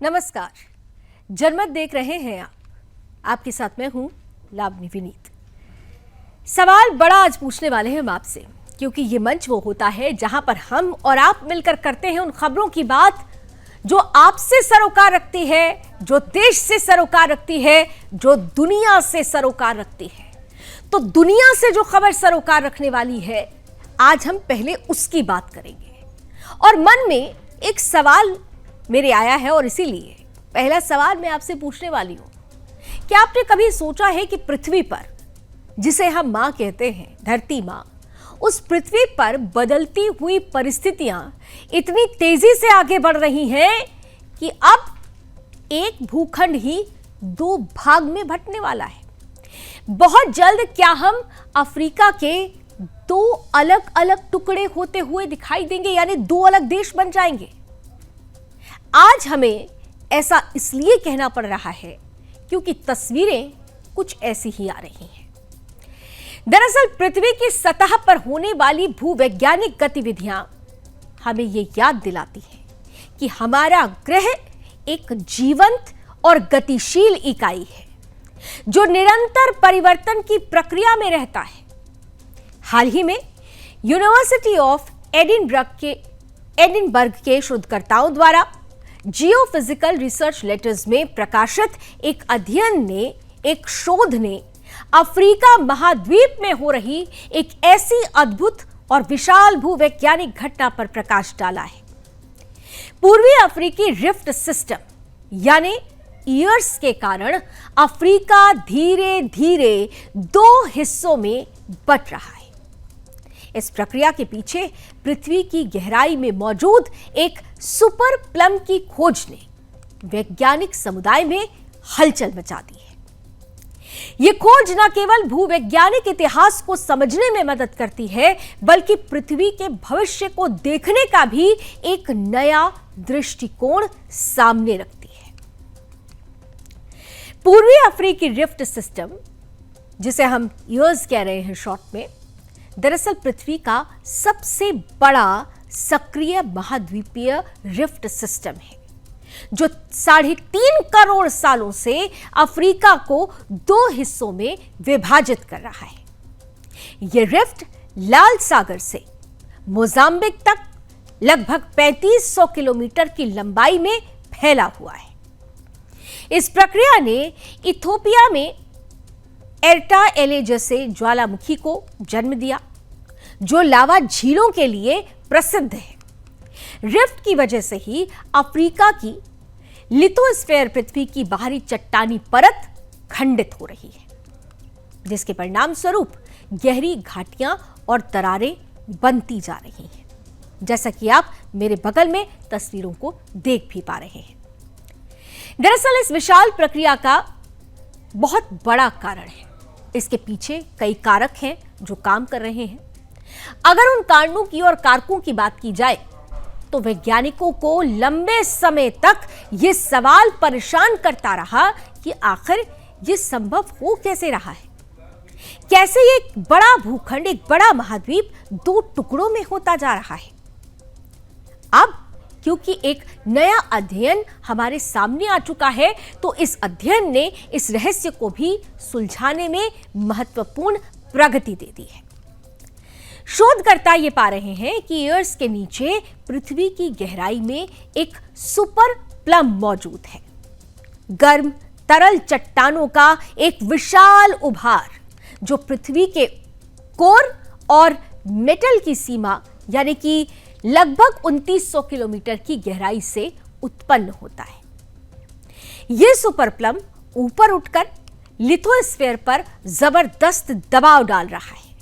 नमस्कार, जनमत देख रहे हैं आप। आपके साथ मैं हूं लावनी विनीत। सवाल बड़ा आज पूछने वाले हैं हम आपसे, क्योंकि ये मंच वो होता है जहां पर हम और आप मिलकर करते हैं उन खबरों की बात जो आपसे सरोकार रखती है, जो देश से सरोकार रखती है, जो दुनिया से सरोकार रखती है। तो दुनिया से जो खबर सरोकार रखने वाली है, आज हम पहले उसकी बात करेंगे। और मन में एक सवाल मेरे आया है और इसीलिए पहला सवाल मैं आपसे पूछने वाली हूं। क्या आपने कभी सोचा है कि पृथ्वी पर, जिसे हम मां कहते हैं, धरती मां, उस पृथ्वी पर बदलती हुई परिस्थितियां इतनी तेजी से आगे बढ़ रही हैं कि अब एक भूखंड ही दो भाग में बंटने वाला है। बहुत जल्द क्या हम अफ्रीका के दो अलग अलग टुकड़े होते हुए दिखाई देंगे, यानी दो अलग देश बन जाएंगे। आज हमें ऐसा इसलिए कहना पड़ रहा है क्योंकि तस्वीरें कुछ ऐसी ही आ रही हैं। दरअसल पृथ्वी की सतह पर होने वाली भूवैज्ञानिक गतिविधियां हमें यह याद दिलाती हैं कि हमारा ग्रह एक जीवंत और गतिशील इकाई है जो निरंतर परिवर्तन की प्रक्रिया में रहता है। हाल ही में यूनिवर्सिटी ऑफ एडिनबर्ग के शोधकर्ताओं द्वारा जियोफिजिकल रिसर्च लेटर्स में प्रकाशित एक शोध ने अफ्रीका महाद्वीप में हो रही एक ऐसी अद्भुत और विशाल भूवैज्ञानिक घटना पर प्रकाश डाला है। पूर्वी अफ्रीकी रिफ्ट सिस्टम यानी ईयर्स के कारण अफ्रीका धीरे धीरे दो हिस्सों में बंट रहा है। इस प्रक्रिया के पीछे पृथ्वी की गहराई में मौजूद एक सुपर प्लम की खोज ने वैज्ञानिक समुदाय में हलचल मचा दी है। यह खोज न केवल भूवैज्ञानिक इतिहास को समझने में मदद करती है, बल्कि पृथ्वी के भविष्य को देखने का भी एक नया दृष्टिकोण सामने रखती है। पूर्वी अफ्रीकी रिफ्ट सिस्टम, जिसे हम ईयर्स कह रहे हैं शॉर्ट में, दरअसल पृथ्वी का सबसे बड़ा सक्रिय महाद्वीपीय रिफ्ट सिस्टम है जो 3.5 करोड़ सालों से अफ्रीका को दो हिस्सों में विभाजित कर रहा है। यह रिफ्ट लाल सागर से मोजाम्बिक तक लगभग 3500 किलोमीटर की लंबाई में फैला हुआ है। इस प्रक्रिया ने इथियोपिया में एर्टा एले जैसे ज्वालामुखी को जन्म दिया, जो लावा झीलों के लिए प्रसिद्ध है। रिफ्ट की वजह से ही अफ्रीका की लिथोस्फीयर, पृथ्वी की बाहरी चट्टानी परत, खंडित हो रही है, जिसके परिणाम स्वरूप गहरी घाटियां और दरारें बनती जा रही हैं, जैसा कि आप मेरे बगल में तस्वीरों को देख भी पा रहे हैं। दरअसल इस विशाल प्रक्रिया का बहुत बड़ा कारण है। इसके पीछे कई कारक हैं जो काम कर रहे हैं। अगर उन कारणों की और कारकों की बात की जाए तो वैज्ञानिकों को लंबे समय तक यह सवाल परेशान करता रहा कि आखिर यह संभव हो कैसे रहा है। कैसे एक बड़ा भूखंड, एक बड़ा महाद्वीप दो टुकड़ों में होता जा रहा है। अब क्योंकि एक नया अध्ययन हमारे सामने आ चुका है, तो इस अध्ययन ने इस रहस्य को भी सुलझाने में महत्वपूर्ण प्रगति दे दी है। शोधकर्ता ये पा रहे हैं कि ईयर्स के नीचे पृथ्वी की गहराई में एक सुपर प्लम मौजूद है। गर्म तरल चट्टानों का एक विशाल उभार जो पृथ्वी के कोर और मेटल की सीमा यानी कि लगभग 2900 किलोमीटर की गहराई से उत्पन्न होता है। यह सुपर प्लम ऊपर उठकर लिथोस्फीयर पर जबरदस्त दबाव डाल रहा है,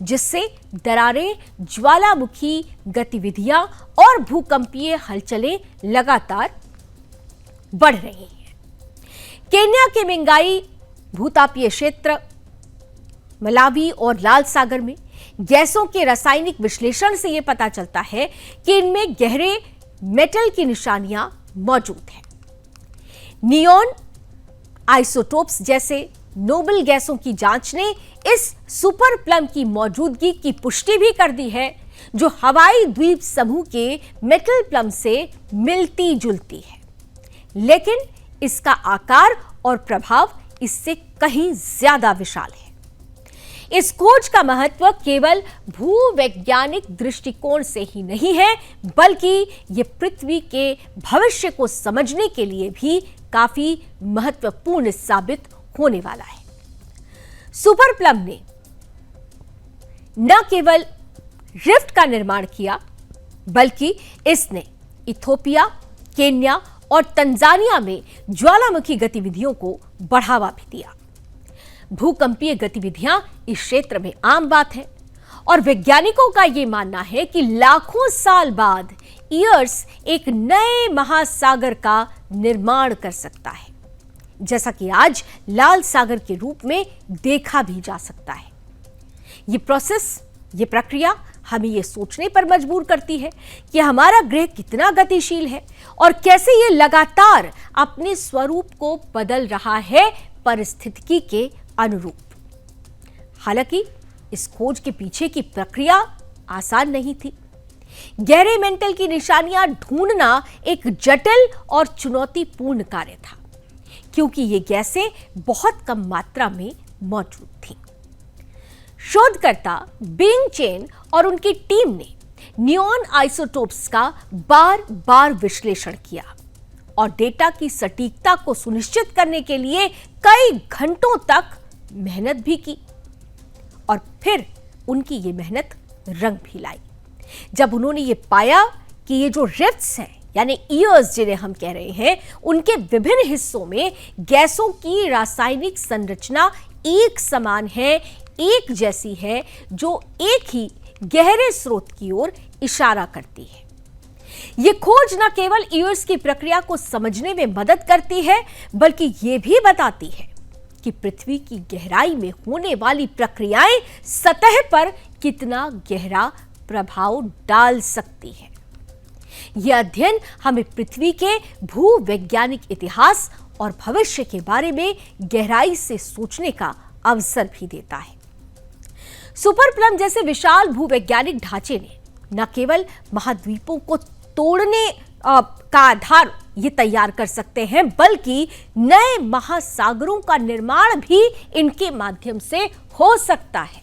जिससे दरारें, ज्वालामुखी गतिविधियां और भूकंपीय हलचलें लगातार बढ़ रही हैं। केन्या के मिंगाई भूतापीय क्षेत्र, मलावी और लाल सागर में गैसों के रासायनिक विश्लेषण से यह पता चलता है कि इनमें गहरे मेटल की निशानियां मौजूद हैं। नियॉन आइसोटोप्स जैसे नोबल गैसों की जांच ने इस सुपर प्लम की मौजूदगी की पुष्टि भी कर दी है, जो हवाई द्वीप समूह के मेटल प्लम से मिलती जुलती है। लेकिन इसका आकार और प्रभाव इससे कहीं ज्यादा विशाल है। इस खोज का महत्व केवल भूवैज्ञानिक दृष्टिकोण से ही नहीं है, बल्कि यह पृथ्वी के भविष्य को समझने के लिए भी काफी महत्वपूर्ण साबित होने वाला है। सुपर प्लम ने न केवल रिफ्ट का निर्माण किया, बल्कि इसने इथोपिया, केन्या और तंजानिया में ज्वालामुखी गतिविधियों को बढ़ावा भी दिया। भूकंपीय गतिविधियां इस क्षेत्र में आम बात है और वैज्ञानिकों का यह मानना है कि लाखों साल बाद ईयर्स एक नए महासागर का निर्माण कर सकता है, जैसा कि आज लाल सागर के रूप में देखा भी जा सकता है। यह प्रोसेस, यह प्रक्रिया हमें यह सोचने पर मजबूर करती है कि हमारा ग्रह कितना गतिशील है और कैसे यह लगातार अपने स्वरूप को बदल रहा है परिस्थिति के अनुरूप। हालांकि इस खोज के पीछे की प्रक्रिया आसान नहीं थी। गहरे मेंटल की निशानियां ढूंढना एक जटिल और चुनौतीपूर्ण कार्य था, क्योंकि ये गैसें बहुत कम मात्रा में मौजूद थीं। शोधकर्ता बिंग चेन और उनकी टीम ने नियॉन आइसोटोप्स का बार-बार विश्लेषण किया और डेटा की सटीकता को सुनिश्चित करने के लिए कई घंटों तक मेहनत भी की। और फिर उनकी ये मेहनत रंग भी लाई जब उन्होंने ये पाया कि ये जो रिफ्ट्स हैं, यानी ईयर्स जिन्हें हम कह रहे हैं, उनके विभिन्न हिस्सों में गैसों की रासायनिक संरचना एक समान है, एक जैसी है, जो एक ही गहरे स्रोत की ओर इशारा करती है। यह खोज न केवल ईयर्स की प्रक्रिया को समझने में मदद करती है, बल्कि यह भी बताती है कि पृथ्वी की गहराई में होने वाली प्रक्रियाएं सतह पर कितना गहरा प्रभाव डाल सकती है। यह अध्ययन हमें पृथ्वी के भूवैज्ञानिक इतिहास और भविष्य के बारे में गहराई से सोचने का अवसर भी देता है। सुपर प्लम जैसे विशाल भूवैज्ञानिक ढांचे ने न केवल महाद्वीपों को तोड़ने का आधार ये तैयार कर सकते हैं, बल्कि नए महासागरों का निर्माण भी इनके माध्यम से हो सकता है।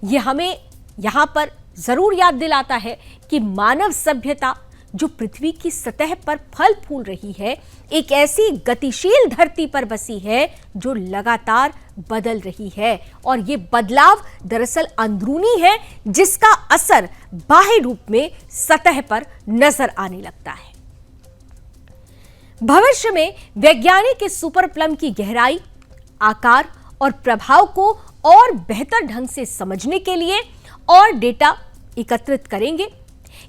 यह हमें यहां पर जरूर याद दिलाता है कि मानव सभ्यता जो पृथ्वी की सतह पर फल फूल रही है, एक ऐसी गतिशील धरती पर बसी है जो लगातार बदल रही है, और ये बदलाव दरअसल अंदरूनी है, जिसका असर बाह्य रूप में सतह पर नजर आने लगता है। भविष्य में वैज्ञानिक इस सुपर प्लम की गहराई, आकार और प्रभाव को और बेहतर ढंग से समझने के लिए और डेटा एकत्रित करेंगे।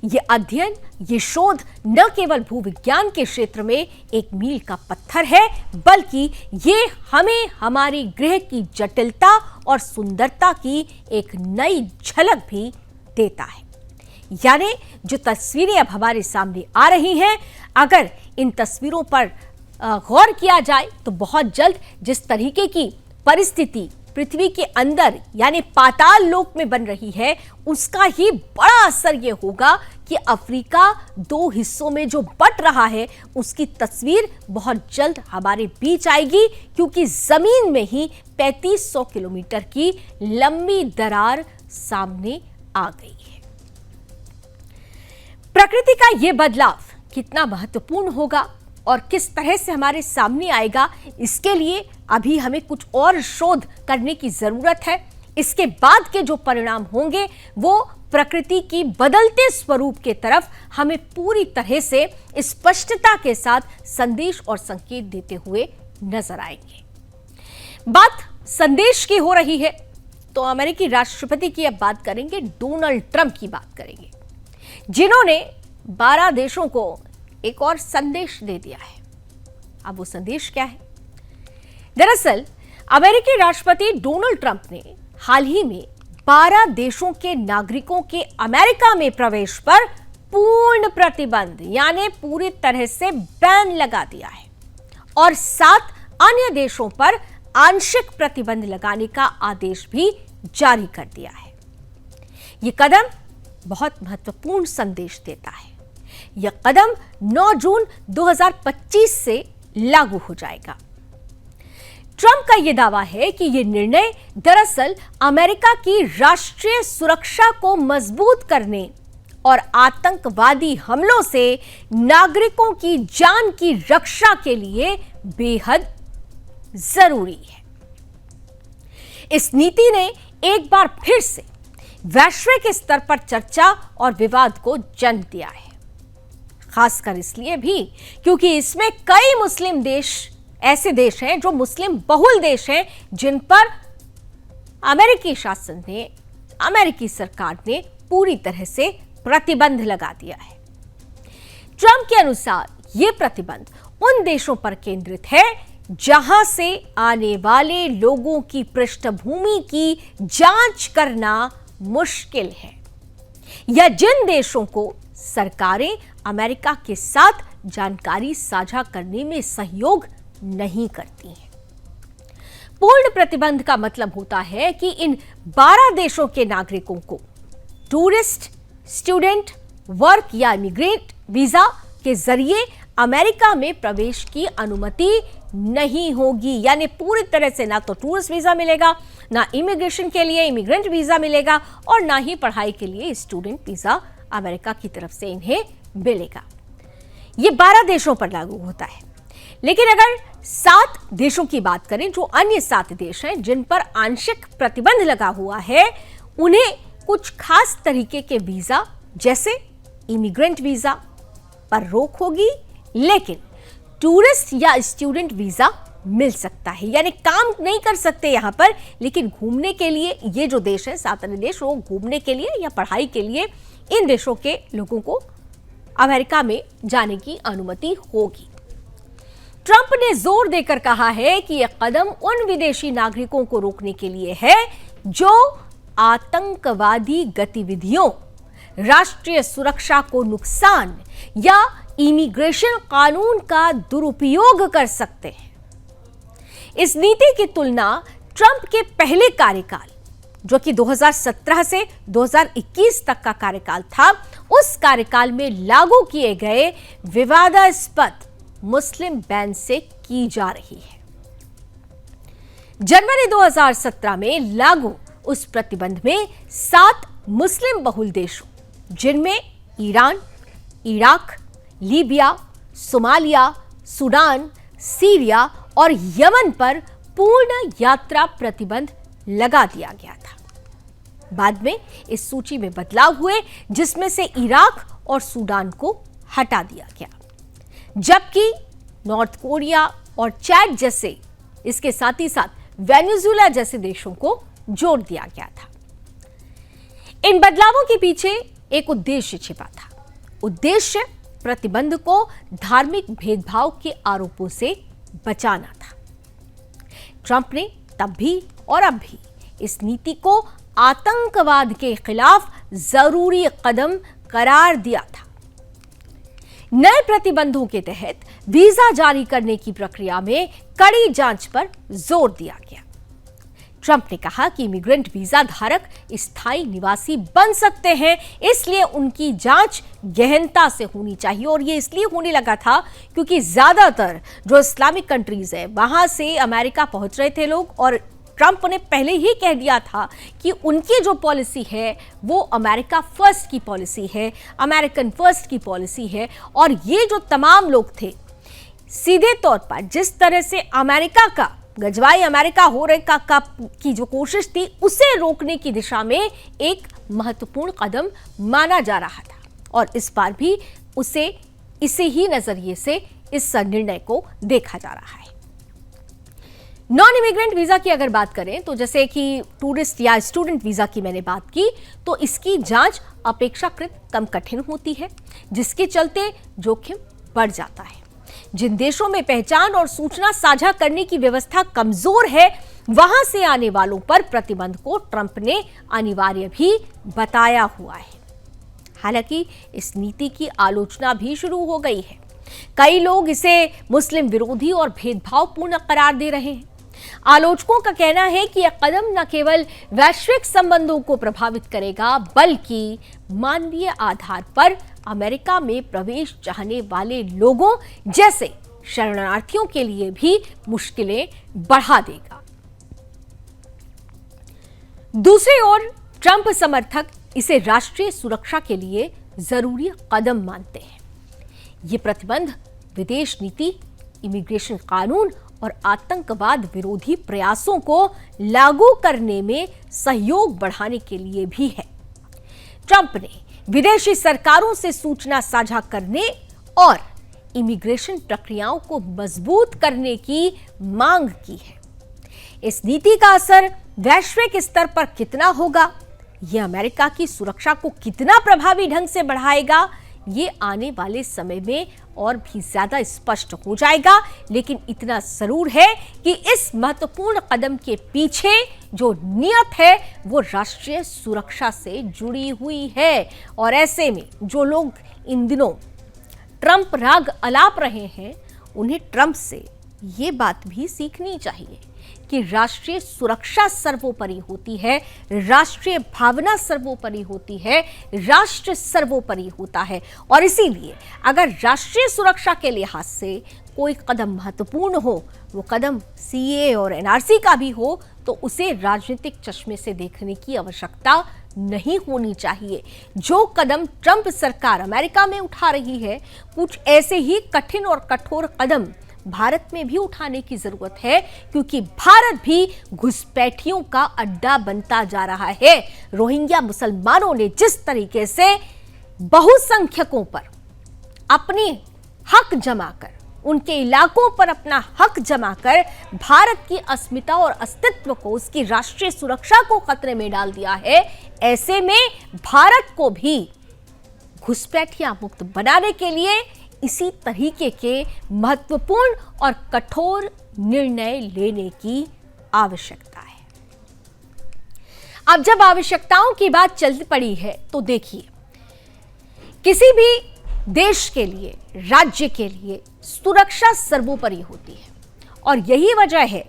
ये अध्ययन, ये शोध न केवल भूविज्ञान के क्षेत्र में एक मील का पत्थर है, बल्कि ये हमें हमारे ग्रह की जटिलता और सुंदरता की एक नई झलक भी देता है। यानी जो तस्वीरें अब हमारे सामने आ रही हैं, अगर इन तस्वीरों पर गौर किया जाए तो बहुत जल्द जिस तरीके की परिस्थिति पृथ्वी के अंदर यानी पाताल लोक में बन रही है, उसका ही बड़ा असर यह होगा कि अफ्रीका दो हिस्सों में जो बट रहा है, उसकी तस्वीर बहुत जल्द हमारे बीच आएगी, क्योंकि जमीन में ही 3500 किलोमीटर की लंबी दरार सामने आ गई है। प्रकृति का यह बदलाव कितना महत्वपूर्ण होगा और किस तरह से हमारे सामने आएगा, इसके लिए अभी हमें कुछ और शोध करने की जरूरत है। इसके बाद के जो परिणाम होंगे वो प्रकृति की बदलते स्वरूप के तरफ हमें पूरी तरह से स्पष्टता के साथ संदेश और संकेत देते हुए नजर आएंगे। बात संदेश की हो रही है तो अमेरिकी राष्ट्रपति की अब बात करेंगे, डोनाल्ड ट्रंप की बात करेंगे, जिन्होंने 12 देशों को एक और संदेश दे दिया है। अब वो संदेश क्या है? दरअसल अमेरिकी राष्ट्रपति डोनाल्ड ट्रंप ने हाल ही में 12 देशों के नागरिकों के अमेरिका में प्रवेश पर पूर्ण प्रतिबंध यानी पूरी तरह से बैन लगा दिया है और 7 अन्य देशों पर आंशिक प्रतिबंध लगाने का आदेश भी जारी कर दिया है। यह कदम बहुत महत्वपूर्ण संदेश देता है यह कदम 9 जून 2025 से लागू हो जाएगा। ट्रंप का यह दावा है कि यह निर्णय दरअसल अमेरिका की राष्ट्रीय सुरक्षा को मजबूत करने और आतंकवादी हमलों से नागरिकों की जान की रक्षा के लिए बेहद जरूरी है। इस नीति ने एक बार फिर से वैश्विक स्तर पर चर्चा और विवाद को जन्म दिया है, खासकर इसलिए भी क्योंकि इसमें कई मुस्लिम देश ऐसे देश हैं जो मुस्लिम बहुल देश हैं, जिन पर अमेरिकी शासन ने, अमेरिकी सरकार ने पूरी तरह से प्रतिबंध लगा दिया है। ट्रंप के अनुसार यह प्रतिबंध उन देशों पर केंद्रित है जहां से आने वाले लोगों की पृष्ठभूमि की जांच करना मुश्किल है, या जिन देशों को सरकारें अमेरिका के साथ जानकारी साझा करने में सहयोग नहीं करती हैं। पूर्ण प्रतिबंध का मतलब होता है कि इन 12 देशों के नागरिकों को टूरिस्ट, स्टूडेंट, वर्क या इमिग्रेंट वीजा के जरिए अमेरिका में प्रवेश की अनुमति नहीं होगी। यानी पूरी तरह से ना तो टूरिस्ट वीजा मिलेगा, ना इमिग्रेशन के लिए इमिग्रेंट वीजा मिलेगा, और ना ही पढ़ाई के लिए स्टूडेंट वीजा अमेरिका की तरफ से इन्हें मिलेगा। यह 12 देशों पर लागू होता है। लेकिन अगर 7 देशों की बात करें, जो अन्य 7 देश हैं जिन पर आंशिक प्रतिबंध लगा हुआ है, उन्हें कुछ खास तरीके के वीजा जैसे इमिग्रेंट वीजा पर रोक होगी, लेकिन टूरिस्ट या स्टूडेंट वीजा मिल सकता है। यानी काम नहीं कर सकते यहां पर, लेकिन घूमने के लिए ये जो देश है, 7 अन्य देश, वो घूमने के लिए या पढ़ाई के लिए इन देशों के लोगों को अमेरिका में जाने की अनुमति होगी। ट्रंप ने जोर देकर कहा है कि यह कदम उन विदेशी नागरिकों को रोकने के लिए है जो आतंकवादी गतिविधियों, राष्ट्रीय सुरक्षा को नुकसान या इमिग्रेशन कानून का दुरुपयोग कर सकते हैं। इस नीति की तुलना ट्रंप के पहले कार्यकाल, जो कि 2017 से 2021 तक का कार्यकाल था, उस कार्यकाल में लागू किए गए विवादास्पद मुस्लिम बैन से की जा रही है। जनवरी 2017 में लागू उस प्रतिबंध में 7 मुस्लिम बहुल देशों, जिनमें Iran, Iraq, Libya, Somalia, Sudan, Syria और यमन पर पूर्ण यात्रा प्रतिबंध लगा दिया गया था। बाद में इस सूची में बदलाव हुए, जिसमें से इराक और सूडान को हटा दिया गया, जबकि नॉर्थ कोरिया और चैड जैसे, इसके साथ ही साथ वेनेजुएला जैसे देशों को जोड़ दिया गया था। इन बदलावों के पीछे एक उद्देश्य छिपा था। उद्देश्य प्रतिबंध को धार्मिक भेदभाव के आरोपों से बचाना था। ट्रंप ने तब भी और अब भी इस नीति को आतंकवाद के खिलाफ जरूरी कदम करार दिया था। नए प्रतिबंधों के तहत वीजा जारी करने की प्रक्रिया में कड़ी जांच पर जोर दिया गया। ट्रंप ने कहा कि इमिग्रेंट वीजा धारक स्थायी निवासी बन सकते हैं, इसलिए उनकी जांच गहनता से होनी चाहिए। और ये इसलिए होने लगा था क्योंकि ज्यादातर जो इस्लामिक कंट्रीज है, वहां से अमेरिका पहुंच रहे थे लोग, और ट्रंप ने पहले ही कह दिया था कि उनकी जो पॉलिसी है वो अमेरिका फर्स्ट की पॉलिसी है, अमेरिकन फर्स्ट की पॉलिसी है। और ये जो तमाम लोग थे, सीधे तौर पर जिस तरह से अमेरिका का गजवाई अमेरिका हो रहे की जो कोशिश थी, उसे रोकने की दिशा में एक महत्वपूर्ण कदम माना जा रहा था। और इस बार भी इसे ही नजरिए से इस निर्णय को देखा जा रहा है। नॉन इमिग्रेंट वीजा की अगर बात करें, तो जैसे कि टूरिस्ट या स्टूडेंट वीजा की मैंने बात की, तो इसकी जांच अपेक्षाकृत कम कठिन होती है, जिसके चलते जोखिम बढ़ जाता है। जिन देशों में पहचान और सूचना साझा करने की व्यवस्था कमजोर है, वहां से आने वालों पर प्रतिबंध को ट्रंप ने अनिवार्य भी बताया हुआ है। हालांकि इस नीति की आलोचना भी शुरू हो गई है। कई लोग इसे मुस्लिम विरोधी और भेदभावपूर्ण करार दे रहे हैं। आलोचकों का कहना है कि यह कदम न केवल वैश्विक संबंधों को प्रभावित करेगा, बल्कि मानवीय आधार पर अमेरिका में प्रवेश चाहने वाले लोगों जैसे शरणार्थियों के लिए भी मुश्किलें बढ़ा देगा। दूसरी ओर ट्रंप समर्थक इसे राष्ट्रीय सुरक्षा के लिए जरूरी कदम मानते हैं। ये प्रतिबंध विदेश नीति, इमिग्रेशन कानून और आतंकवाद विरोधी प्रयासों को लागू करने में सहयोग बढ़ाने के लिए भी है। ट्रंप ने विदेशी सरकारों से सूचना साझा करने और इमिग्रेशन प्रक्रियाओं को मजबूत करने की मांग की है। इस नीति का असर वैश्विक स्तर पर कितना होगा, यह अमेरिका की सुरक्षा को कितना प्रभावी ढंग से बढ़ाएगा, ये आने वाले समय में और भी ज्यादा स्पष्ट हो जाएगा। लेकिन इतना जरूर है कि इस महत्वपूर्ण कदम के पीछे जो नियत है वो राष्ट्रीय सुरक्षा से जुड़ी हुई है। और ऐसे में जो लोग इन दिनों ट्रंप राग अलाप रहे हैं, उन्हें ट्रंप से ये बात भी सीखनी चाहिए कि राष्ट्रीय सुरक्षा सर्वोपरि होती है, राष्ट्रीय भावना सर्वोपरि होती है, राष्ट्र सर्वोपरि होता है। और इसीलिए अगर राष्ट्रीय सुरक्षा के लिहाज से कोई कदम महत्वपूर्ण हो, वो कदम सीए और एनआरसी का भी हो, तो उसे राजनीतिक चश्मे से देखने की आवश्यकता नहीं होनी चाहिए। जो कदम ट्रंप सरकार अमेरिका में उठा रही है, कुछ ऐसे ही कठिन और कठोर कदम भारत में भी उठाने की जरूरत है, क्योंकि भारत भी घुसपैठियों का अड्डा बनता जा रहा है। रोहिंग्या मुसलमानों ने जिस तरीके से बहुसंख्यकों पर अपनी हक जमाकर, उनके इलाकों पर अपना हक जमाकर भारत की अस्मिता और अस्तित्व को, उसकी राष्ट्रीय सुरक्षा को खतरे में डाल दिया है, ऐसे में भारत को भी घुसपैठिया मुक्त बनाने के लिए इसी तरीके के महत्वपूर्ण और कठोर निर्णय लेने की आवश्यकता है। अब जब आवश्यकताओं की बात चल पड़ी है, तो देखिए, किसी भी देश के लिए, राज्य के लिए सुरक्षा सर्वोपरि होती है। और यही वजह है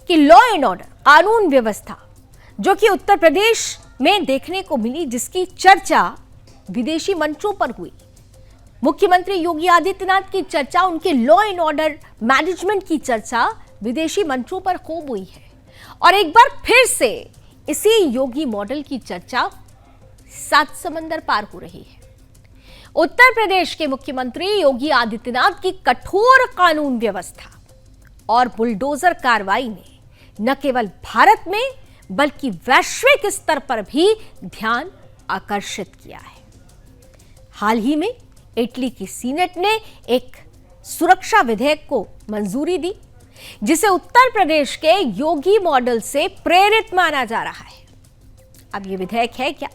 कि लॉ एंड ऑर्डर, कानून व्यवस्था, जो कि उत्तर प्रदेश में देखने को मिली, जिसकी चर्चा विदेशी मंचों पर हुई, मुख्यमंत्री योगी आदित्यनाथ की चर्चा, उनके लॉ एंड ऑर्डर मैनेजमेंट की चर्चा विदेशी मंचों पर खूब हुई है। और एक बार फिर से इसी योगी मॉडल की चर्चा 7 समंदर पार हो रही है। उत्तर प्रदेश के मुख्यमंत्री योगी आदित्यनाथ की कठोर कानून व्यवस्था और बुलडोजर कार्रवाई ने न केवल भारत में बल्कि वैश्विक स्तर पर भी ध्यान आकर्षित किया है। हाल ही में इटली की सीनेट ने एक सुरक्षा विधेयक को मंजूरी दी, जिसे उत्तर प्रदेश के योगी मॉडल से प्रेरित माना जा रहा है। अब यह विधेयक है क्या?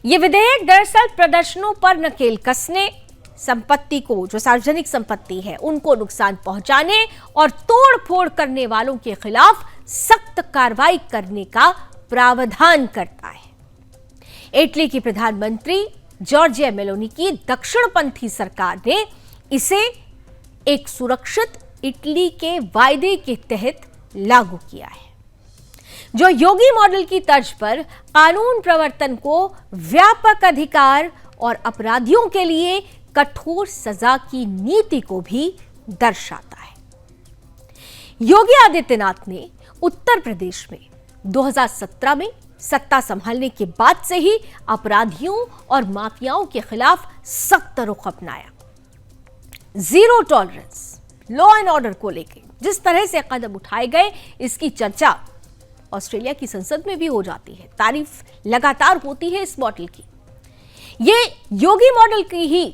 यह विधेयक दरअसल प्रदर्शनों पर नकेल कसने, संपत्ति को, जो सार्वजनिक संपत्ति है, उनको नुकसान पहुंचाने और तोड़ फोड़ करने वालों के खिलाफ सख्त कार्रवाई करने का प्रावधान करता है। इटली की प्रधानमंत्री जॉर्जिया मेलोनी की दक्षिणपंथी सरकार ने इसे एक सुरक्षित इटली के वायदे के तहत लागू किया है, जो योगी मॉडल की तर्ज पर कानून प्रवर्तन को व्यापक अधिकार और अपराधियों के लिए कठोर सजा की नीति को भी दर्शाता है। योगी आदित्यनाथ ने उत्तर प्रदेश में 2017 में सत्ता संभालने के बाद से ही अपराधियों और माफियाओं के खिलाफ सख्त रुख अपनाया। Zero tolerance, law and order को लेकर जिस तरह से कदम उठाए गए, इसकी चर्चा ऑस्ट्रेलिया की संसद में भी हो जाती है। तारीफ लगातार होती है इस मॉडल की। ये योगी मॉडल की ही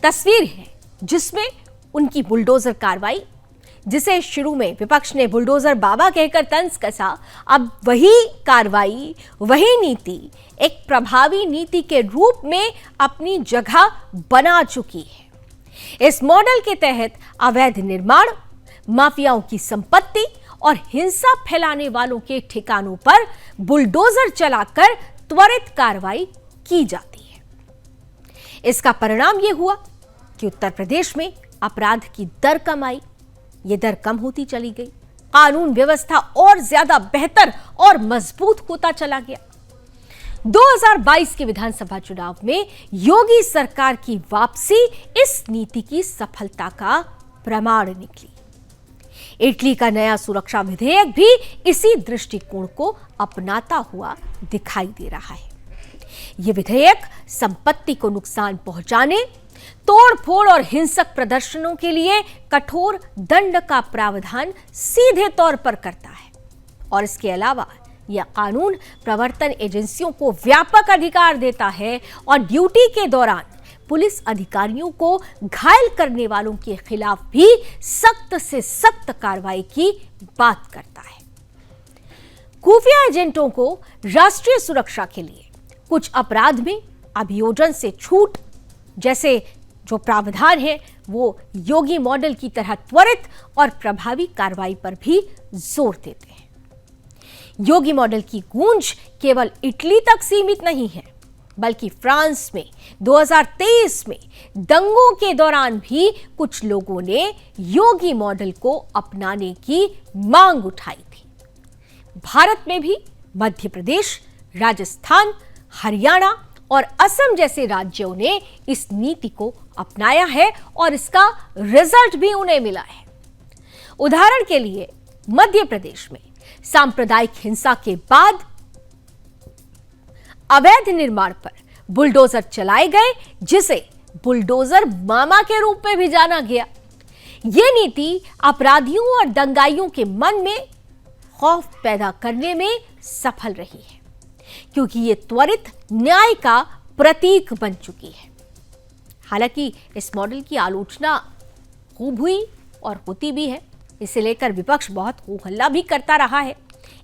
तस्वीर है, जिसमें उनकी बुलडोजर कार्रवाई, जिसे शुरू में विपक्ष ने बुलडोजर बाबा कहकर तंज कसा, अब वही कार्रवाई, वही नीति एक प्रभावी नीति के रूप में अपनी जगह बना चुकी है। इस मॉडल के तहत अवैध निर्माण, माफियाओं की संपत्ति और हिंसा फैलाने वालों के ठिकानों पर बुलडोजर चलाकर त्वरित कार्रवाई की जाती है। इसका परिणाम यह हुआ कि उत्तर प्रदेश में अपराध की दर कम आई, ये दर कम होती चली गई, कानून व्यवस्था और ज्यादा बेहतर और मजबूत होता चला गया। 2022 के विधानसभा चुनाव में योगी सरकार की वापसी इस नीति की सफलता का प्रमाण निकली। इटली का नया सुरक्षा विधेयक भी इसी दृष्टिकोण को अपनाता हुआ दिखाई दे रहा है। यह विधेयक संपत्ति को नुकसान पहुंचाने, तोड़फोड़ और हिंसक प्रदर्शनों के लिए कठोर दंड का प्रावधान सीधे तौर पर करता है और इसके अलावा यह कानून प्रवर्तन एजेंसियों को व्यापक अधिकार देता है और ड्यूटी के दौरान पुलिस अधिकारियों को घायल करने वालों के खिलाफ भी सख्त से सख्त कार्रवाई की बात करता है। खुफिया एजेंटों को राष्ट्रीय सुरक्षा के लिए कुछ अपराध में अभियोजन से छूट जैसे जो प्रावधान है वो योगी मॉडल की तरह त्वरित और प्रभावी कार्रवाई पर भी जोर देते हैं। योगी मॉडल की गूंज केवल इटली तक सीमित नहीं है, बल्कि फ्रांस में 2023 में दंगों के दौरान भी कुछ लोगों ने योगी मॉडल को अपनाने की मांग उठाई थी। भारत में भी मध्य प्रदेश, राजस्थान, हरियाणा और असम जैसे राज्यों ने इस नीति को अपनाया है और इसका रिजल्ट भी उन्हें मिला है। उदाहरण के लिए मध्य प्रदेश में सांप्रदायिक हिंसा के बाद अवैध निर्माण पर बुलडोजर चलाए गए, जिसे बुलडोजर मामा के रूप में भी जाना गया। यह नीति अपराधियों और दंगाइयों के मन में खौफ पैदा करने में सफल रही है, क्योंकि यह त्वरित न्याय का प्रतीक बन चुकी है। हालांकि इस मॉडल की आलोचना खूब हुई और होती भी है। इसे लेकर विपक्ष बहुत हो हल्ला भी करता रहा है,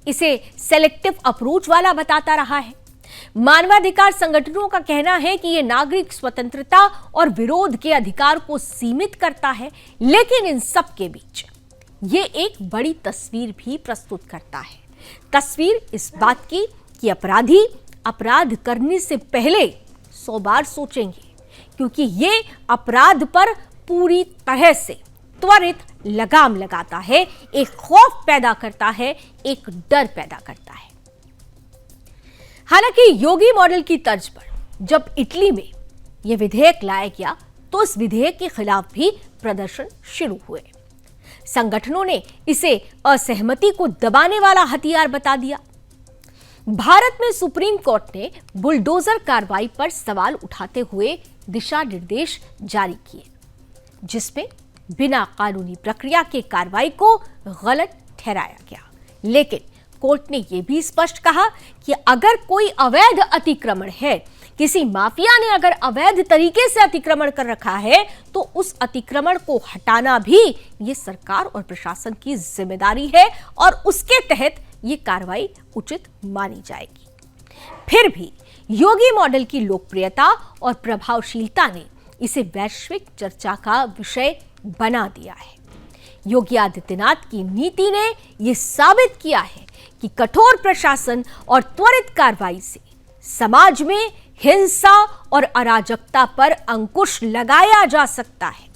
इसे सेलेक्टिव अप्रोच वाला बताता रहा है। मानवाधिकार संगठनों का कहना है कि यह नागरिक स्वतंत्रता और विरोध के अधिकार को सीमित करता है, लेकिन इन सब के बीच ये एक बड़ी तस्वीर भी प्रस्तुत करता है। तस्वीर इस बात की कि अपराधी अपराध करने से पहले 100 बार सोचेंगे, क्योंकि ये अपराध पर पूरी तरह से त्वरित लगाम लगाता है, एक खौफ पैदा करता है, एक डर पैदा करता है। हालांकि योगी मॉडल की तर्ज पर जब इटली में यह विधेयक लाया गया तो इस विधेयक के खिलाफ भी प्रदर्शन शुरू हुए। संगठनों ने इसे असहमति को दबाने वाला हथियार बता दिया। भारत में सुप्रीम कोर्ट ने बुलडोजर कार्रवाई पर सवाल उठाते हुए दिशा निर्देश जारी किए, जिसमें बिना कानूनी प्रक्रिया के कार्रवाई को गलत ठहराया गया। लेकिन कोर्ट ने यह भी स्पष्ट कहा कि अगर कोई अवैध अतिक्रमण है, किसी माफिया ने अगर अवैध तरीके से अतिक्रमण कर रखा है, तो उस अतिक्रमण को हटाना भी ये सरकार और प्रशासन की जिम्मेदारी है और उसके तहत ये कार्रवाई उचित मानी जाएगी। फिर भी योगी मॉडल की लोकप्रियता और प्रभावशीलता ने इसे वैश्विक चर्चा का विषय बना दिया है। योगी आदित्यनाथ की नीति ने यह साबित किया है कि कठोर प्रशासन और त्वरित कार्रवाई से समाज में हिंसा और अराजकता पर अंकुश लगाया जा सकता है।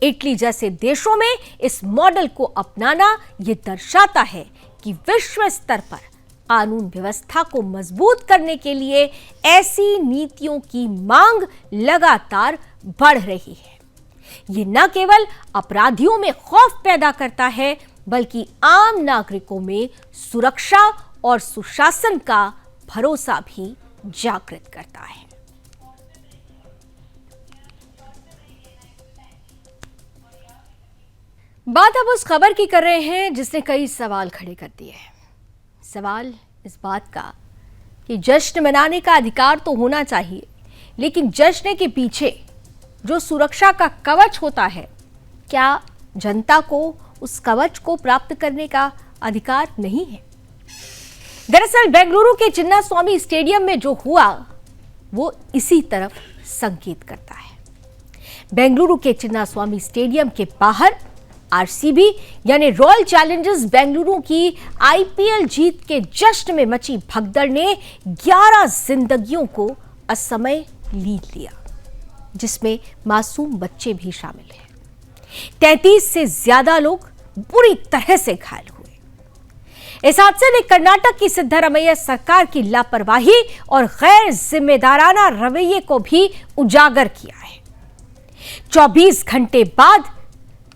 इटली जैसे देशों में इस मॉडल को अपनाना यह दर्शाता है कि विश्व स्तर पर कानून व्यवस्था को मजबूत करने के लिए ऐसी नीतियों की मांग लगातार बढ़ रही है। ये न केवल अपराधियों में खौफ पैदा करता है, बल्कि आम नागरिकों में सुरक्षा और सुशासन का भरोसा भी जागृत करता है। बात अब उस खबर की कर रहे हैं जिसने कई सवाल खड़े कर दिए हैं। सवाल इस बात का कि जश्न मनाने का अधिकार तो होना चाहिए, लेकिन जश्न के पीछे जो सुरक्षा का कवच होता है, क्या जनता को उस कवच को प्राप्त करने का अधिकार नहीं है? दरअसल बेंगलुरु के चिन्नास्वामी स्टेडियम में जो हुआ वो इसी तरफ संकेत करता है। बेंगलुरु के चिन्नास्वामी स्टेडियम के बाहर आरसीबी यानी रॉयल चैलेंजर्स बेंगलुरु की आईपीएल जीत के जश्न में मची भगदड़ ने 11 जिंदगियों को असमय लीद लिया, जिसमें मासूम बच्चे भी शामिल हैं। 33 से ज्यादा लोग बुरी तरह से घायल हुए। इस हादसे ने कर्नाटक की सिद्धरामैया सरकार की लापरवाही और गैर जिम्मेदाराना रवैये को भी उजागर किया है। 24 घंटे बाद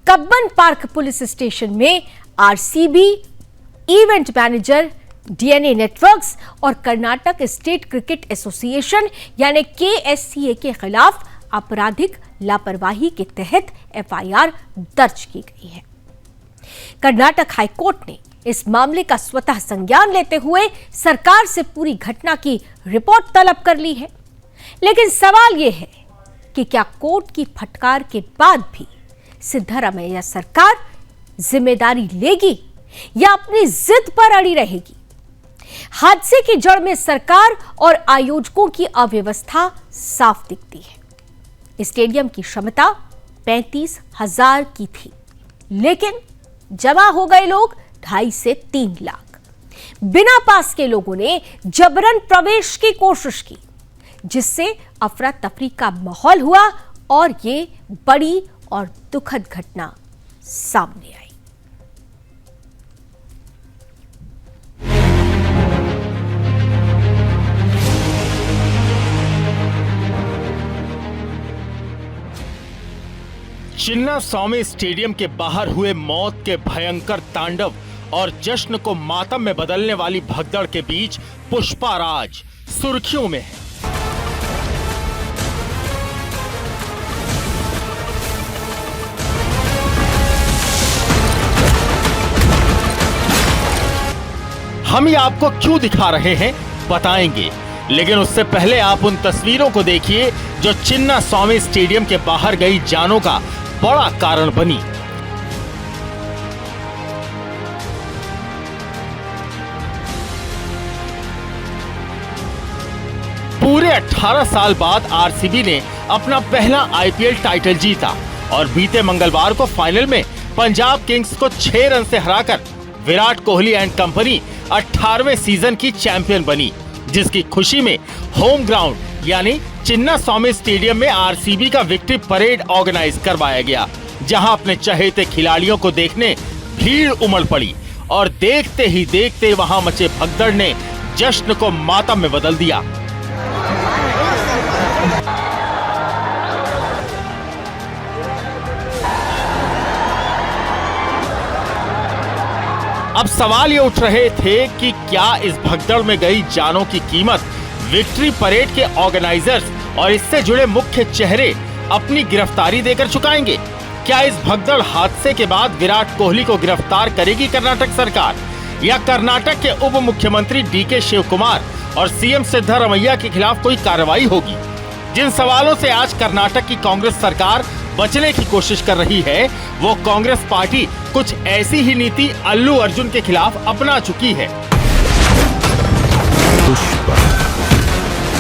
कब्बन पार्क पुलिस स्टेशन में RCB, event manager, DNA networks और कर्नाटक स्टेट क्रिकेट एसोसिएशन यानी केएससीए के खिलाफ आपराधिक लापरवाही के तहत एफआईआर दर्ज की गई है। कर्नाटक हाईकोर्ट ने इस मामले का स्वतः संज्ञान लेते हुए सरकार से पूरी घटना की रिपोर्ट तलब कर ली है। लेकिन सवाल यह है कि क्या कोर्ट की फटकार के बाद भी सिद्धरामैया सरकार जिम्मेदारी लेगी या अपनी जिद पर अड़ी रहेगी? हादसे की जड़ में सरकार और आयोजकों की अव्यवस्था साफ दिखती है। स्टेडियम की क्षमता 35,000 की थी, लेकिन जमा हो गए लोग 2.5 से 3 लाख। बिना पास के लोगों ने जबरन प्रवेश की कोशिश की, जिससे अफरा तफरी का माहौल हुआ और ये बड़ी और दुखद घटना सामने आई। चिन्नास्वामी स्टेडियम के बाहर हुए मौत के भयंकर तांडव और जश्न को मातम में बदलने वाली भगदड़ के बीच पुष्पाराज सुर्खियों में है। हम ये आपको क्यों दिखा रहे हैं बताएंगे, लेकिन उससे पहले आप उन तस्वीरों को देखिए जो चिन्नास्वामी स्टेडियम के बाहर गई जानों का बड़ा कारण बनी। पूरे 18 साल बाद आरसीबी ने अपना पहला आईपीएल टाइटल जीता और बीते मंगलवार को फाइनल में पंजाब किंग्स को 6 रन से हराकर विराट कोहली एंड कंपनी 18वें सीजन की चैंपियन बनी, जिसकी खुशी में होम ग्राउंड यानी चिन्नास्वामी स्टेडियम में आरसीबी का विक्ट्री परेड ऑर्गेनाइज करवाया गया, जहां अपने चहेते खिलाड़ियों को देखने भीड़ उमड़ पड़ी और देखते ही देखते वहां मचे भगदड़ ने जश्न को मातम में बदल दिया। अब सवाल ये उठ रहे थे कि क्या इस भगदड़ में गई जानों की कीमत विक्ट्री परेड के ऑर्गेनाइजर्स और इससे जुड़े मुख्य चेहरे अपनी गिरफ्तारी देकर चुकाएंगे? क्या इस भगदड़ हादसे के बाद विराट कोहली को गिरफ्तार करेगी कर्नाटक सरकार, या कर्नाटक के उप मुख्यमंत्री डीके शिव कुमार और सीएम सिद्धरामैया के खिलाफ कोई कार्रवाई होगी? जिन सवालों से आज कर्नाटक की कांग्रेस सरकार बचने की कोशिश कर रही है, वो कांग्रेस पार्टी कुछ ऐसी ही नीति अल्लू अर्जुन के खिलाफ अपना चुकी है। पुष्पा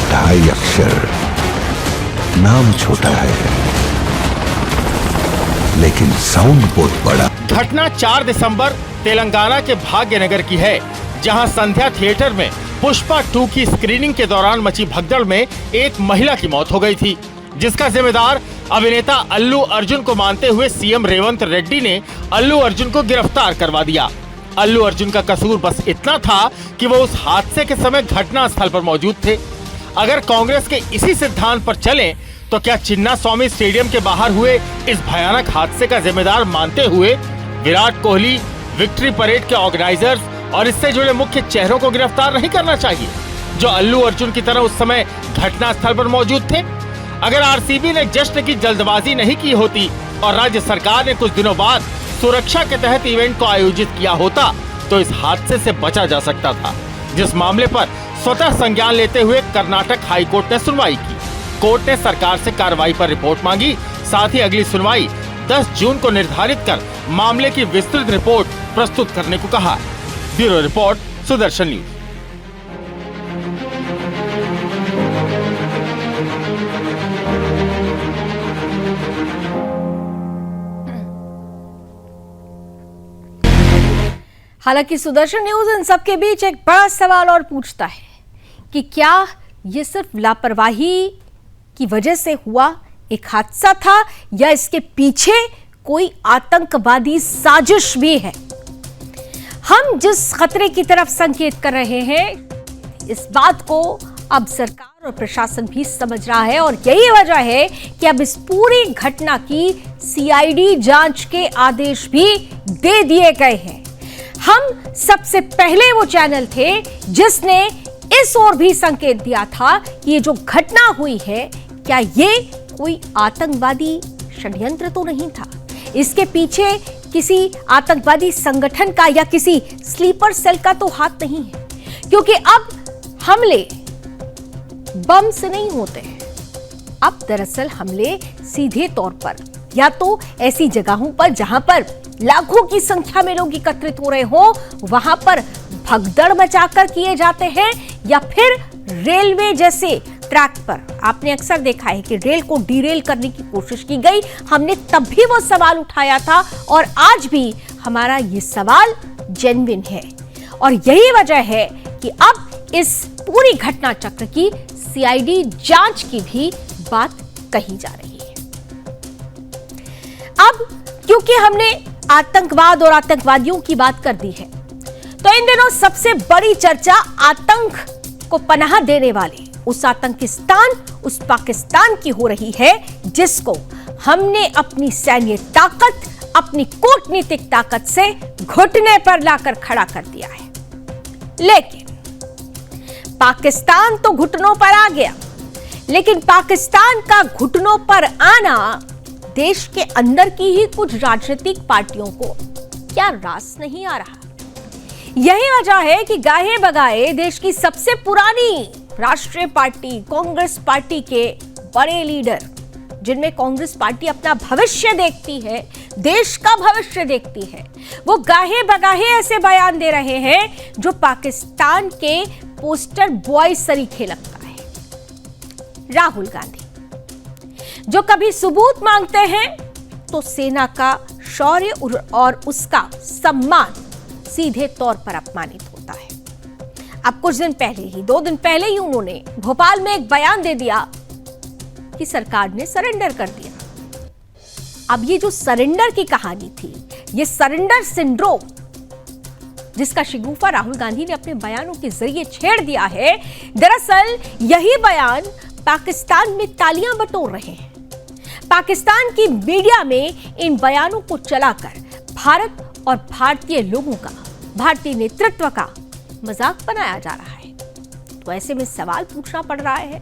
2.5 अक्षर, नाम छोटा है लेकिन साउंड बहुत बड़ा। घटना 4 दिसंबर तेलंगाना के भाग्यनगर की है, जहां संध्या थिएटर में पुष्पा 2 की स्क्रीनिंग के दौरान मची भगदड़ में एक महिला की मौत हो गई थी, जिसका जिम्मेदार अभिनेता अल्लू अर्जुन को मानते हुए सीएम रेवंत रेड्डी ने अल्लू अर्जुन को गिरफ्तार करवा दिया। अल्लू अर्जुन का कसूर बस इतना था कि वो उस हादसे के समय घटना स्थल पर मौजूद थे। अगर कांग्रेस के इसी सिद्धांत पर चलें, तो क्या चिन्नास्वामी स्टेडियम के बाहर हुए इस भयानक हादसे का जिम्मेदार मानते हुए विराट कोहली, विक्ट्री परेड के ऑर्गेनाइजर्स और इससे जुड़े मुख्य चेहरों को गिरफ्तार नहीं करना चाहिए, जो अल्लू अर्जुन की तरह उस समय घटना स्थल पर मौजूद थे? अगर आरसीबी ने जश्न की जल्दबाजी नहीं की होती और राज्य सरकार ने कुछ दिनों बाद सुरक्षा के तहत इवेंट को आयोजित किया होता, तो इस हादसे से बचा जा सकता था, जिस मामले पर स्वतः संज्ञान लेते हुए कर्नाटक हाईकोर्ट ने सुनवाई की। कोर्ट ने सरकार से कार्रवाई पर रिपोर्ट मांगी, साथ ही अगली सुनवाई 10 जून को निर्धारित कर मामले की विस्तृत रिपोर्ट प्रस्तुत करने को कहा। Bureau report, Sudarshan news. हालांकि सुदर्शन न्यूज इन सबके बीच एक बड़ा सवाल और पूछता है कि क्या ये सिर्फ लापरवाही की वजह से हुआ एक हादसा था या इसके पीछे कोई आतंकवादी साजिश भी है? हम जिस खतरे की तरफ संकेत कर रहे हैं, इस बात को अब सरकार और प्रशासन भी समझ रहा है और यही वजह है कि अब इस पूरी घटना की सीआईडी जांच के आदेश भी दे दिए गए हैं। हम सबसे पहले वो चैनल थे जिसने इस ओर भी संकेत दिया था कि ये जो घटना हुई है, क्या ये कोई आतंकवादी षड्यंत्र तो नहीं था, इसके पीछे किसी आतंकवादी संगठन का या किसी स्लीपर सेल का तो हाथ नहीं है, क्योंकि अब हमले बम से नहीं होते हैं। अब दरअसल हमले सीधे तौर पर या तो ऐसी जगहों पर जहां पर लाखों की संख्या में लोग एकत्रित हो रहे हो, वहां पर भगदड़ मचाकर किए जाते हैं, या फिर रेलवे जैसे ट्रैक पर आपने अक्सर देखा है कि रेल को डीरेल करने की कोशिश की गई। हमने तब भी वो सवाल उठाया था और आज भी हमारा ये सवाल जेन्युइन है और यही वजह है कि अब इस पूरी घटना चक्र की सीआईडी जांच की भी बात कही जा रही है। अब क्योंकि हमने आतंकवाद और आतंकवादियों की बात कर दी है, तो इन दिनों सबसे बड़ी चर्चा आतंक को पनाह देने वाले उस आतंकिस्तान, उस पाकिस्तान की हो रही है जिसको हमने अपनी सैन्य ताकत, अपनी कूटनीतिक ताकत से घुटने पर लाकर खड़ा कर दिया है। लेकिन पाकिस्तान तो घुटनों पर आ गया, लेकिन पाकिस्तान का घुटनों पर आना देश के अंदर की ही कुछ राजनीतिक पार्टियों को क्या रास नहीं आ रहा। यही वजह है कि गाहे बगाए देश की सबसे पुरानी राष्ट्रीय पार्टी कांग्रेस पार्टी के बड़े लीडर, जिनमें कांग्रेस पार्टी अपना भविष्य देखती है, देश का भविष्य देखती है, वो गाहे बगाहे ऐसे बयान दे रहे हैं जो पाकिस्तान के पोस्टर बॉय सरीखे लगता है। राहुल गांधी जो कभी सबूत मांगते हैं तो सेना का शौर्य और उसका सम्मान सीधे तौर पर अपमानित होता है। अब कुछ दिन पहले ही, 2 दिन पहले ही उन्होंने भोपाल में एक बयान दे दिया कि सरकार ने सरेंडर कर दिया। अब ये जो सरेंडर की कहानी थी, ये सरेंडर सिंड्रोम जिसका शिगुफा राहुल गांधी ने अपने बयानों के जरिए छेड़ दिया है, दरअसल यही बयान पाकिस्तान में तालियां बटोर रहे हैं। पाकिस्तान की मीडिया में इन बयानों को चलाकर भारत और भारतीय लोगों का, भारतीय नेतृत्व का मजाक बनाया जा रहा है। तो ऐसे में सवाल पूछना पड़ रहा है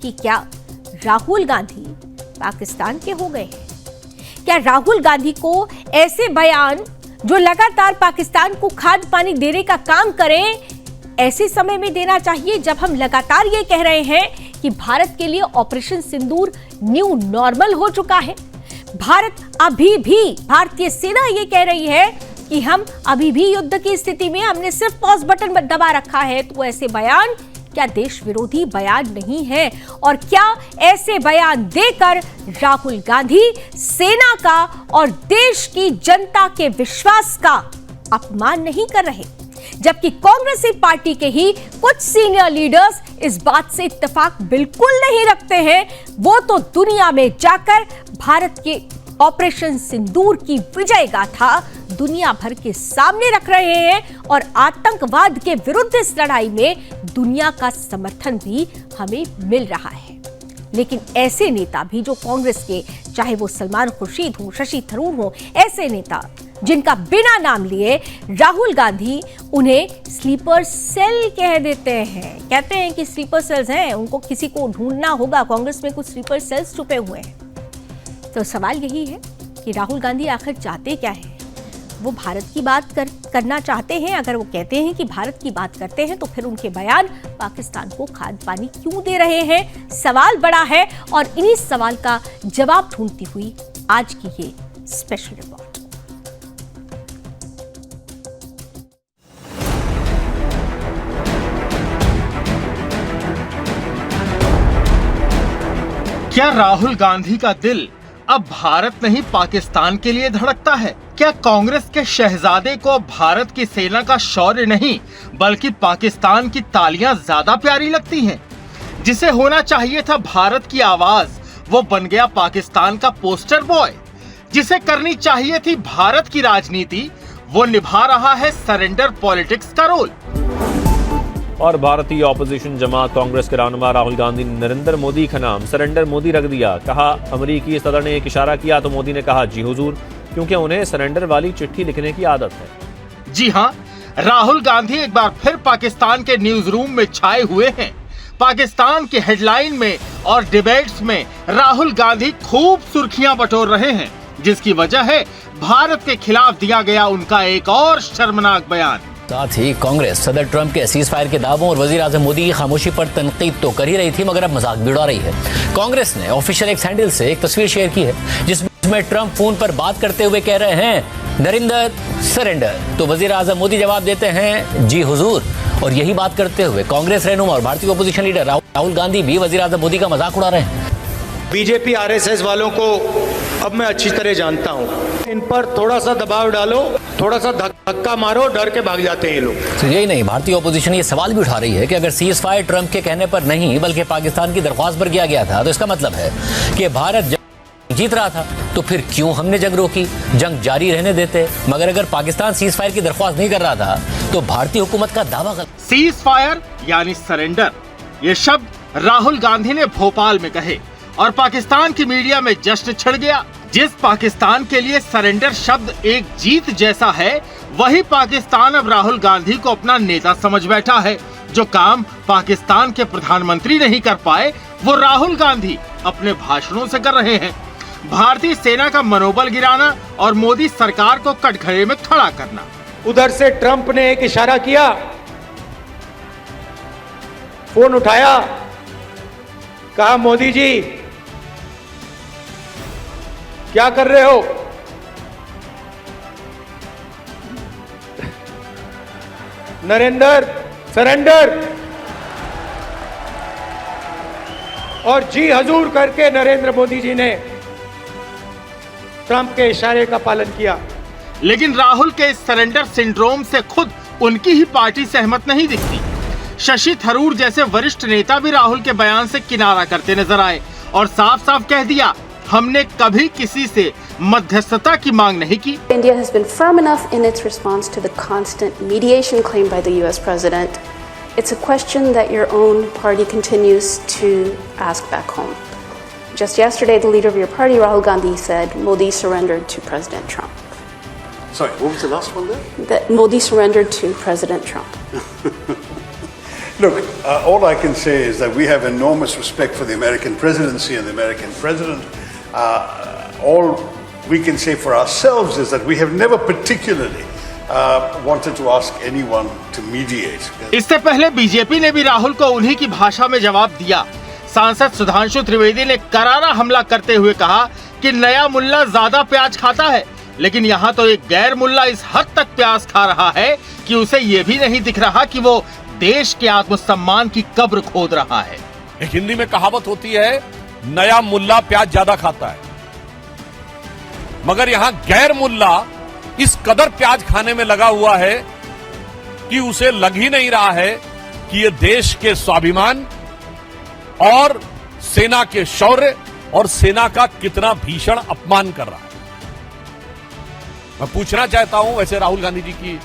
कि क्या राहुल गांधी पाकिस्तान के हो गए हैं? क्या राहुल गांधी को ऐसे बयान जो लगातार पाकिस्तान को खाद पानी देने का काम करें, ऐसे समय में देना चाहिए जब हम लगातार ये कह रहे हैं कि भारत के लिए ऑपरेशन सिंदूर न्यू नॉर्मल हो चुका है। भारत अभी भी, भारतीय सेना ये कह रही है कि हम अभी भी युद्ध की स्थिति में, हमने सिर्फ पॉज बटन दबा रखा है। तो ऐसे बयान क्या देश विरोधी बयान नहीं है? और क्या ऐसे बयान देकर राहुल गांधी सेना का और देश की जनता के विश्वास का अपमान नहीं कर रहे? जबकि कांग्रेसी पार्टी के ही कुछ सीनियर लीडर्स इस बात से इत्तेफाक बिल्कुल नहीं रखते हैं। वो तो दुनिया में जाकर भारत के ऑपरेशन सिंदूर की विजय गाथा दुनिया भर के सामने रख रहे हैं और आतंकवाद के विरुद्ध इस लड़ाई में दुनिया का समर्थन भी हमें मिल रहा है। लेकिन ऐसे नेता भी जो कांग्रेस के, चाहे वो सलमान खुर्शीद हो, शशि थरूर हो, ऐसे नेता जिनका बिना नाम लिए राहुल गांधी उन्हें स्लीपर सेल कह देते हैं, कहते हैं कि स्लीपर सेल्स हैं, उनको किसी को ढूंढना होगा, कांग्रेस में कुछ स्लीपर सेल्स छुपे हुए हैं। तो सवाल यही है कि राहुल गांधी आखिर चाहते क्या है? वो भारत की बात करना चाहते हैं? अगर वो कहते हैं कि भारत की बात करते हैं तो फिर उनके बयान पाकिस्तान को खाद पानी क्यों दे रहे हैं? सवाल बड़ा है और इन्हीं सवाल का जवाब ढूंढती हुई आज की ये स्पेशल रिपोर्ट। क्या राहुल गांधी का दिल अब भारत नहीं पाकिस्तान के लिए धड़कता है? क्या कांग्रेस के शहजादे को भारत की सेना का शौर्य नहीं बल्कि पाकिस्तान की तालियां ज्यादा प्यारी लगती हैं? जिसे होना चाहिए था भारत की आवाज, वो बन गया पाकिस्तान का पोस्टर बॉय। जिसे करनी चाहिए थी भारत की राजनीति, वो निभा रहा है सरेंडर पॉलिटिक्स का रोल। और भारतीय ऑपोजिशन जमात कांग्रेस के रहनुमा राहुल गांधी ने नरेंद्र मोदी का नाम सरेंडर मोदी रख दिया। कहा अमेरिकी सदर ने एक इशारा किया तो मोदी ने कहा जी हुजूर, क्योंकि उन्हें सरेंडर वाली चिट्ठी लिखने की आदत है। जी हां, राहुल गांधी एक बार फिर पाकिस्तान के न्यूज रूम में छाए हुए हैं। पाकिस्तान के हेडलाइन में और डिबेट्स में राहुल गांधी खूब सुर्खियां बटोर रहे हैं, जिसकी वजह है भारत के खिलाफ दिया गया उनका एक और शर्मनाक बयान। साथ ही कांग्रेस सदर ट्रंप के सीज फायर के दावों और वजीर आजम मोदी की खामोशी पर तनकीद तो कर ही रही थी, मगर अब मजाक भी उड़ा रही है। कांग्रेस ने ऑफिशियल एक्स हैंडल से एक तस्वीर शेयर की है जिसमें ट्रंप फोन पर बात करते हुए कह रहे हैं नरेंद्र सरेंडर, तो वजीर आजम मोदी जवाब देते हैं जी हुजूर। और यही बात करते हुए कांग्रेस रहनुमा और भारतीय अपोजिशन लीडर राहुल गांधी भी वजीर आजम मोदी का मजाक उड़ा रहे हैं। बीजेपी आरएसएस वालों को अब मैं अच्छी तरह जानता हूं, इन पर थोड़ा सा दबाव डालो, थोड़ा सा धक्का मारो, डर के भाग जाते हैं ये लोग। तो यही नहीं, भारतीय ऑपोजिशन ये सवाल भी उठा रही है कि अगर सीज फायर ट्रंप के कहने पर नहीं बल्कि पाकिस्तान की दरख्वास्त पर किया गया था, तो इसका मतलब है कि भारत जीत रहा था, तो फिर क्यों हमने जंग रोकी, जंग जारी रहने देते। मगर अगर पाकिस्तान सीज फायर की दरख्वास्त नहीं कर रहा था तो भारतीय हुकूमत का दावा गलत। सीज फायर यानी सरेंडर, ये शब्द राहुल गांधी ने भोपाल में कहे और पाकिस्तान की मीडिया में जश्न छिड़ गया। जिस पाकिस्तान के लिए सरेंडर शब्द एक जीत जैसा है, वही पाकिस्तान अब राहुल गांधी को अपना नेता समझ बैठा है। जो काम पाकिस्तान के प्रधानमंत्री नहीं कर पाए, वो राहुल गांधी अपने भाषणों से कर रहे हैं। भारतीय सेना का मनोबल गिराना और मोदी सरकार को कटघरे में खड़ा करना। उधर से ट्रंप ने एक इशारा किया, फोन उठाया, कहा मोदी जी क्या कर रहे हो? नरेंद्र सरेंडर, और जी हजूर करके नरेंद्र मोदी जी ने ट्रंप के इशारे का पालन किया। लेकिन राहुल के इस सरेंडर सिंड्रोम से खुद उनकी ही पार्टी सहमत नहीं दिखती। शशि थरूर जैसे वरिष्ठ नेता भी राहुल के बयान से किनारा करते नजर आए और साफ साफ कह दिया, हमने कभी किसी से मध्यस्थता की मांग नहीं की। India has been firm enough in its response to the constant mediation claim by the US president. It's a question that your own party continues to ask back home. Just yesterday, the leader of your party, Rahul Gandhi, said Modi surrendered to President Trump. Sorry, what was the last one there? That Modi surrendered to President Trump. Look, all I can say is that we have enormous respect for the American presidency and the American president. All we can say for ourselves is that we have never particularly wanted to ask anyone to mediate. इससे पहले BJP ने भी राहुल को उन्हीं की भाषा में जवाब दिया। सांसद सुधांशु त्रिवेदी ने करारा हमला करते हुए कहा कि नया मुल्ला ज्यादा प्याज खाता है, लेकिन यहाँ तो एक गैर मुल्ला इस हद तक प्याज खा रहा है कि उसे ये भी नहीं दिख रहा कि वो देश के आत्मसम्मान की कब्र खोद रहा है। एक हिंदी में कहावत होती है, नया मुल्ला प्याज ज्यादा खाता है, मगर यहां गैर मुल्ला इस कदर प्याज खाने में लगा हुआ है कि उसे लग ही नहीं रहा है कि ये देश के स्वाभिमान और सेना के शौर्य और सेना का कितना भीषण अपमान कर रहा है। मैं पूछना चाहता हूं, वैसे राहुल गांधी जी की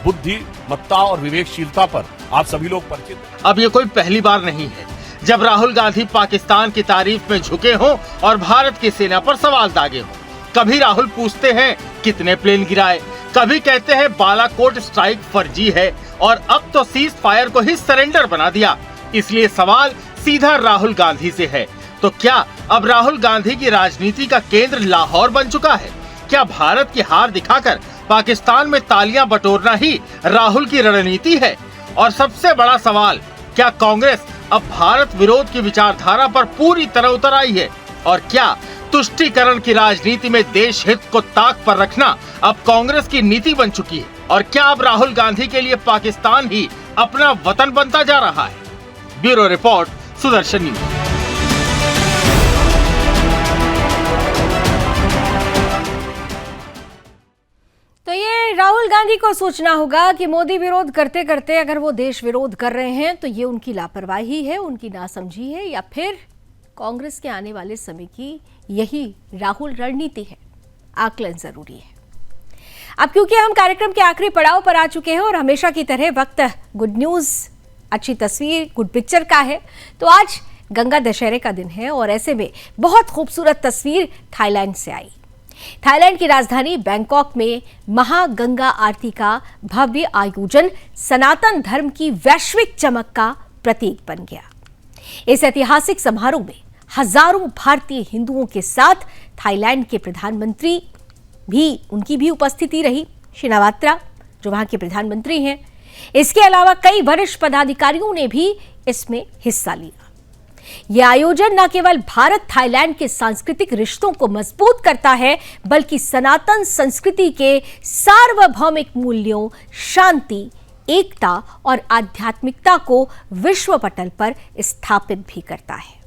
बुद्धिमत्ता और विवेकशीलता पर आप सभी लोग परिचित हैं। अब ये कोई पहली बार नहीं है जब राहुल गांधी पाकिस्तान की तारीफ में झुके हों और भारत की सेना पर सवाल दागे हों। कभी राहुल पूछते हैं कितने प्लेन गिराए, कभी कहते हैं बालाकोट स्ट्राइक फर्जी है, और अब तो सीज फायर को ही सरेंडर बना दिया। इसलिए सवाल सीधा राहुल गांधी से है, तो क्या अब राहुल गांधी की राजनीति का केंद्र लाहौर बन चुका है? क्या भारत की हार दिखाकर पाकिस्तान में तालियां बटोरना ही राहुल की रणनीति है? और सबसे बड़ा सवाल, क्या कांग्रेस अब भारत विरोध की विचारधारा पर पूरी तरह उतर आई है? और क्या तुष्टीकरण की राजनीति में देश हित को ताक पर रखना अब कांग्रेस की नीति बन चुकी है? और क्या अब राहुल गांधी के लिए पाकिस्तान ही अपना वतन बनता जा रहा है? Bureau report, Sudarshan news. तो ये राहुल गांधी को सोचना होगा कि मोदी विरोध करते करते अगर वो देश विरोध कर रहे हैं तो ये उनकी लापरवाही है, उनकी नासमझी है, या फिर कांग्रेस के आने वाले समय की यही राहुल रणनीति है। आकलन जरूरी है। अब क्योंकि हम कार्यक्रम के आखिरी पड़ाव पर आ चुके हैं और हमेशा की तरह वक्त गुड न्यूज, अच्छी तस्वीर, गुड पिक्चर का है, तो आज गंगा दशहरे का दिन है और ऐसे में बहुत खूबसूरत तस्वीर थाईलैंड से आई। थाईलैंड की राजधानी बैंकॉक में महागंगा आरती का भव्य आयोजन सनातन धर्म की वैश्विक चमक का प्रतीक बन गया। इस ऐतिहासिक समारोह में हजारों भारतीय हिंदुओं के साथ थाईलैंड के प्रधानमंत्री उनकी भी उपस्थिति रही, शिनावात्रा जो वहां के प्रधानमंत्री हैं। इसके अलावा कई वरिष्ठ पदाधिकारियों ने भी इसमें हिस्सा लिया। यह आयोजन न केवल भारत थाईलैंड के सांस्कृतिक रिश्तों को मजबूत करता है, बल्कि सनातन संस्कृति के सार्वभौमिक मूल्यों, शांति, एकता और आध्यात्मिकता को विश्व पटल पर स्थापित भी करता है।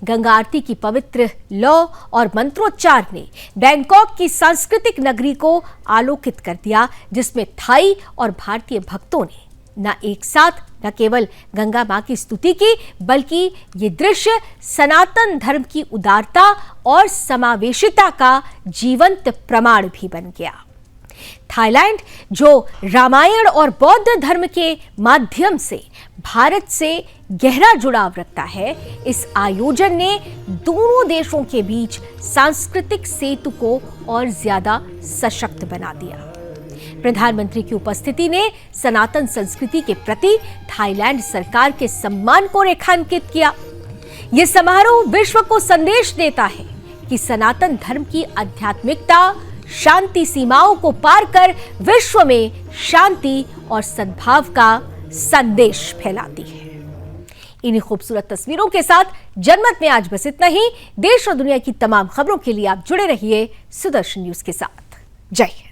गंगा आरती की पवित्र लौ और मंत्रोच्चार ने बैंकॉक की सांस्कृतिक नगरी को आलोकित कर दिया, जिसमें थाई और भारतीय भक्तों ने न एक साथ न केवल गंगा मां की स्तुति की, बल्कि ये दृश्य सनातन धर्म की उदारता और समावेशिता का जीवंत प्रमाण भी बन गया। थाईलैंड जो रामायण और बौद्ध धर्म के माध्यम से भारत से गहरा जुड़ाव रखता है, इस आयोजन ने दोनों देशों के बीच सांस्कृतिक सेतु को और ज्यादा सशक्त बना दिया। प्रधानमंत्री की उपस्थिति ने सनातन संस्कृति के प्रति थाईलैंड सरकार के सम्मान को रेखांकित किया। यह समारोह विश्व को संदेश देता है कि सनातन धर्म की आध्यात्मिकता शांति सीमाओं को पार कर विश्व में शांति और सद्भाव का संदेश फैलाती है। इन्हीं खूबसूरत तस्वीरों के साथ जनमत में आज बस इतना ही। देश और दुनिया की तमाम खबरों के लिए आप जुड़े रहिए सुदर्शन न्यूज के साथ। जय हिंद।